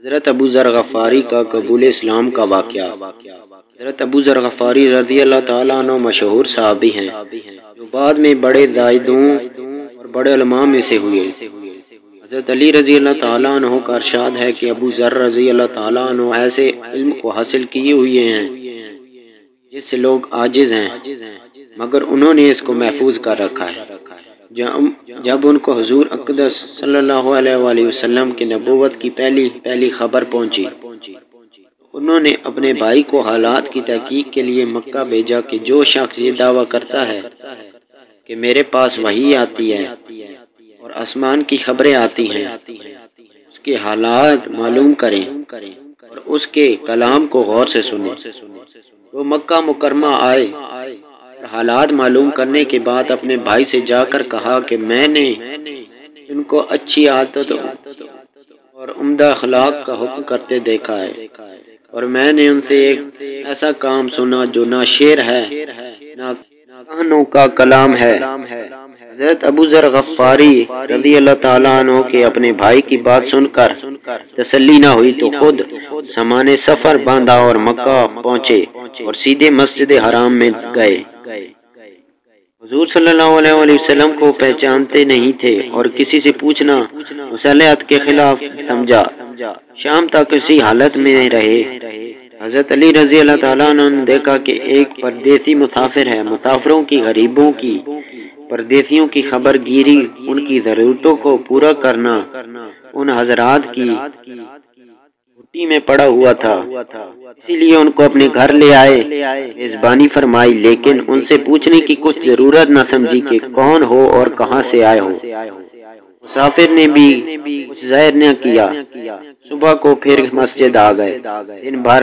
حضرت ابو ذر غفاری کا قبول اسلام کا واقعہ۔ حضرت ابو ذر غفاری رضی اللہ تعالیٰ عنہ مشہور صحابی ہیں جو بعد میں بڑے زاہدوں اور بڑے علماء میں سے ہوئے۔ حضرت علی رضی اللہ تعالیٰ عنہ کا ارشاد ہے کہ ابو ذر رضی اللہ تعالیٰ عنہ ایسے علم کو حاصل کیے ہوئے ہیں جس سے لوگ عاجز ہیں، مگر انہوں نے اس کو محفوظ کر رکھا ہے۔ جب ان کو حضور اقدس صلی اللہ علیہ وآلہ وسلم کی نبوت کی پہلی خبر پہنچی، انہوں نے اپنے بھائی کو حالات کی تحقیق کے لیے مکہ بھیجا کہ جو شخص یہ دعویٰ کرتا ہے کہ میرے پاس وحی آتی ہے اور آسمان کی خبریں آتی ہیں، اس کے حالات معلوم کریں اور اس کے کلام کو غور سے سنیں۔ وہ مکہ مکرمہ آئے اور حالات معلوم کرنے کے بعد اپنے بھائی سے جا کر کہا کہ میں نے ان کو اچھی عادت اور عمدہ اخلاق کا حکم کرتے دیکھا ہے، اور میں نے ان سے ایک ایسا کام سنا جو نہ شعر ہے نہ کہانوں کا کلام ہے۔ حضرت ابو ذر غفاری رضی اللہ تعالیٰ عنہ کے اپنے بھائی کی بات سن کر تسلی نہ ہوئی تو خود سامان سفر باندھا اور مکہ پہنچے اور سیدھے مسجد حرام میں گئے۔ حضور صلی اللہ علیہ وآلہ وسلم کو پہچانتے نہیں تھے اور کسی سے پوچھنا مصالحت کے خلاف سمجھا۔ شام تک اسی حالت میں رہے۔ حضرت علی رضی اللہ تعالیٰ عنہ نے دیکھا کہ ایک پردیسی مسافر ہے۔ مسافروں کی، غریبوں کی، پردیسیوں کی خبر گیری، ان کی ضرورتوں کو پورا کرنا ان حضرات کی چھٹی میں پڑا ہوا تھا، اسی لیے ان کو اپنے گھر لے آئے، میزبانی فرمائی، لیکن ان سے پوچھنے کی کچھ ضرورت نہ سمجھی کہ کون ہو اور کہاں سے آئے ہو۔ مسافر نے بھی کچھ ظاہر نہ کیا۔ صبح کو پھر مسجد آ گئے۔ دن بھر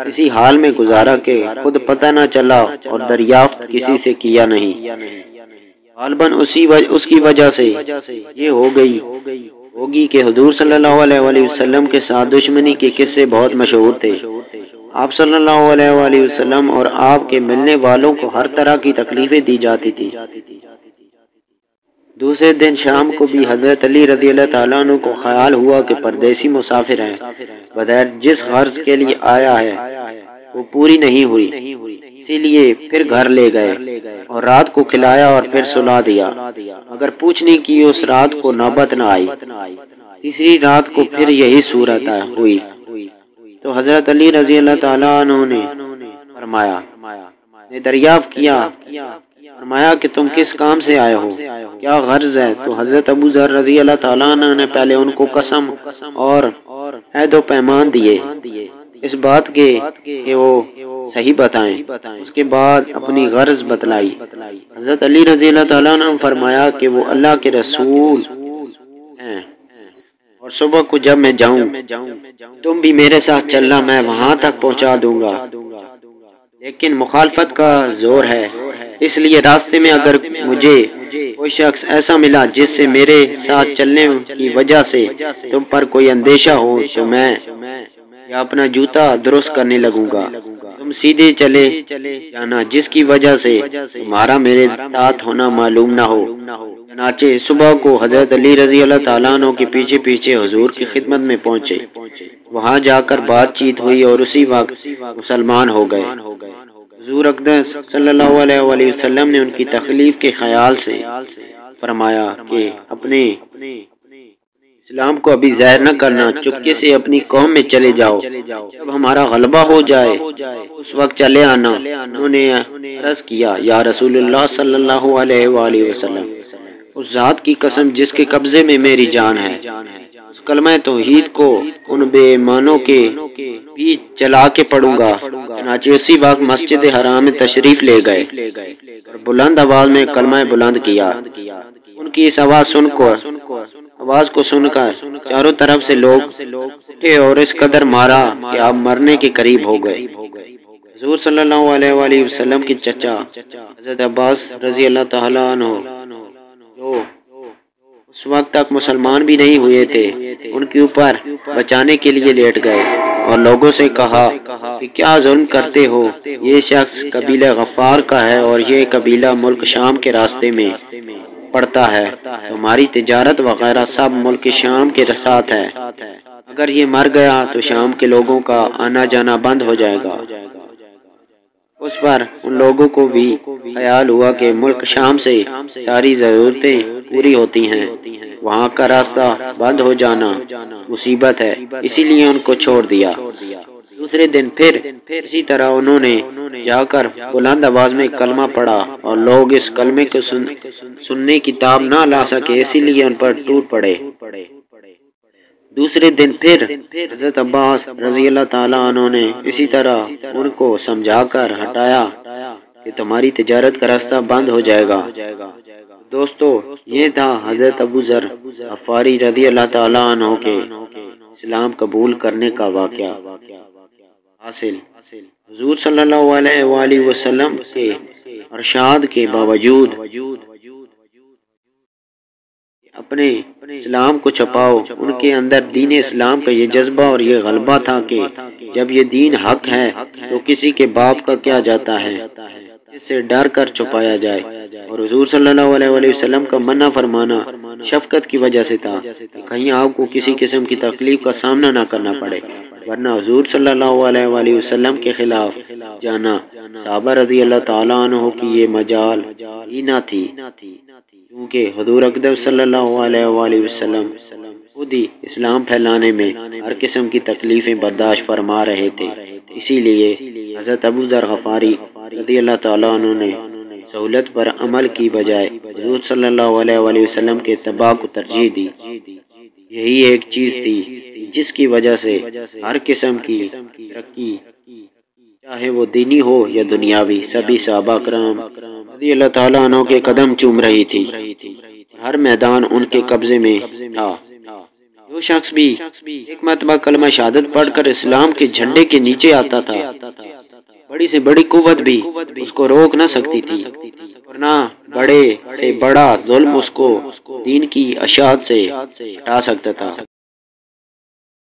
اسی حال میں گزارا کہ خود پتہ نہ چلا اور دریافت کسی سے کیا نہیں۔ غالباً اس کی وجہ سے یہ ہوگی کہ حضور صلی اللہ علیہ وآلہ وسلم کے ساتھ دشمنی کے قصے بہت مشہور تھے۔ آپ صلی اللہ علیہ وآلہ وسلم اور آپ کے ملنے والوں کو ہر طرح کی تکلیفیں دی جاتی تھی۔ دوسرے دن شام کو بھی حضرت علی رضی اللہ تعالیٰ عنہ کو خیال ہوا کہ پردیسی مسافر ہیں، بظاہر جس غرض کے لیے آیا ہے وہ پوری نہیں ہوئی، اسی لیے پھر گھر لے گئے اور رات کو کھلایا اور پھر سلا دیا، مگر پوچھنے کی اس رات کو نوبت نہ آئی۔ تیسری رات کو پھر یہی صورت ہوئی تو حضرت علی رضی اللہ تعالیٰ عنہ نے دریافت کیا، فرمایا کہ تم کس کام سے آئے ہو، کیا غرض ہے؟ تو حضرت ابو ذر رضی اللہ تعالیٰ عنہ نے پہلے ان کو قسم اور عہد و پیمان دیے اس بات کے کہ وہ صحیح بتائیں، اس کے بعد اپنی غرض بتلائی۔ حضرت علی رضی اللہ تعالیٰ عنہ نے فرمایا کہ وہ اللہ کے رسول ہیں اور صبح کو جب میں جاؤں تم بھی میرے ساتھ چلنا، میں وہاں تک پہنچا دوں گا، لیکن مخالفت کا زور ہے، اس لیے راستے میں اگر مجھے کوئی شخص ایسا ملا جس سے میرے ساتھ چلنے کی وجہ سے تم پر کوئی اندیشہ ہو تو میں یا اپنا جوتا درست کرنے لگوں گا، تم سیدھے چلے جانا جس کی وجہ سے تمہارا میرے ساتھ ہونا معلوم نہ ہو۔ چنانچہ صبح کو حضرت علی رضی اللہ تعالیٰ عنہ کے پیچھے پیچھے حضور کی خدمت میں پہنچے، وہاں جا کر بات چیت ہوئی اور اسی وقت مسلمان ہو گئے۔ حضور اقدس صلی اللہ علیہ وآلہ وسلم نے ان کی تخلیف کے خیال سے فرمایا کہ اپنے اسلام کو ابھی ظاہر نہ کرنا، چپکے سے اپنی قوم میں چلے جاؤ، جب ہمارا غلبہ ہو جائے اس وقت چلے آنا۔ انہوں نے عرض کیا، یا رسول اللہ صلی اللہ علیہ وآلہ وسلم، اس ذات کی قسم جس کے قبضے میں میری جان ہے، اس کلمہ توحید کو ان بے ایمانوں کے بھی چلا کے پڑھوں گا۔ چنانچہ اسی وقت مسجد حرام میں تشریف لے گئے اور بلند آواز میں کلمہ بلند کیا۔ ان کی اس آواز کو سن کر چاروں طرف سے لوگ اٹھے اور اس قدر مارا کہ آپ مرنے کے قریب ہو گئے۔ حضور صلی اللہ علیہ وآلہ وسلم کی چچا حضرت عباس رضی اللہ تعالیٰ عنہ جو اس وقت تک مسلمان بھی نہیں ہوئے تھے، ان کے اوپر بچانے کے لیے لیٹ گئے اور لوگوں سے کہا کہ کیا ظلم کرتے ہو، یہ شخص قبیلہ غفار کا ہے اور یہ قبیلہ ملک شام کے راستے میں پڑتا ہے، تمہاری تجارت وغیرہ سب ملک شام کے ساتھ ہے، اگر یہ مر گیا تو شام کے لوگوں کا آنا جانا بند ہو جائے گا۔ اس پر ان لوگوں کو بھی خیال ہوا کہ ملک شام سے ساری ضرورتیں پوری ہوتی ہیں، وہاں کا راستہ بند ہو جانا مصیبت ہے، اسی لیے ان کو چھوڑ دیا۔ دوسرے دن پھر اسی طرح انہوں نے جا کر بلند آواز میں کلمہ پڑھا اور لوگ اس کلمے کو سننے کی تاب نہ لا سکے، اسی لیے ان پر ٹوٹ پڑے۔ دوسرے دن پھر حضرت عباس رضی اللہ تعالیٰ عنہ نے اسی طرح ان کو سمجھا کر ہٹایا کہ تمہاری تجارت کا راستہ بند ہو جائے گا۔ دوستو، یہ تھا حضرت ابو ذر غفاری رضی اللہ تعالیٰ عنہ کے اسلام قبول کرنے کا واقعہ۔ حاصل، حضور صلی اللہ علیہ وآلہ وسلم کے ارشاد کے باوجود اپنے اسلام کو چھپاؤ، ان کے اندر دین اسلام کا یہ جذبہ اور یہ غلبہ تھا کہ جب یہ دین حق ہے تو کسی کے باپ کا کیا جاتا ہے، اس سے ڈر کر چھپایا جائے۔ اور حضور صلی اللہ علیہ وآلہ وسلم کا منع فرمانا شفقت کی وجہ سے تھا کہ کہیں آپ کو کسی قسم کی تکلیف کا سامنا نہ کرنا پڑے، ورنہ حضور صلی اللہ علیہ وآلہ وسلم کے خلاف جانا صحابہ رضی اللہ تعالیٰ عنہ کی یہ مجال ہی نہ تھی، کیونکہ حضور اقدس صلی اللہ علیہ وآلہ وسلم خود ہی اسلام پھیلانے میں ہر قسم کی تکلیفیں برداشت فرما رہے تھے۔ اسی لیے حضرت ابو ذر غفاری رضی اللہ تعالیٰ عنہ نے سہولت پر عمل کی بجائے حضور صلی اللہ علیہ وآلہ وسلم کے اتباع کو ترجیح دی۔ یہی ایک چیز تھی جس کی وجہ سے ہر قسم کی ترقی، چاہے وہ دینی ہو یا دنیاوی، سبھی صحابہ کرام رضی اللہ تعالیٰ عنہ کے قدم چوم رہی تھی، ہر میدان ان کے قبضے میں تھا۔ جو شخص بھی ایک مرتبہ کلمہ شہادت پڑھ کر اسلام کے جھنڈے کے نیچے آتا تھا، بڑی سے بڑی قوت بھی اس کو روک نہ سکتی تھی، ورنہ بڑے سے بڑا ظلم اس کو دین کی اشاعت سے ہٹا سکتا تھا۔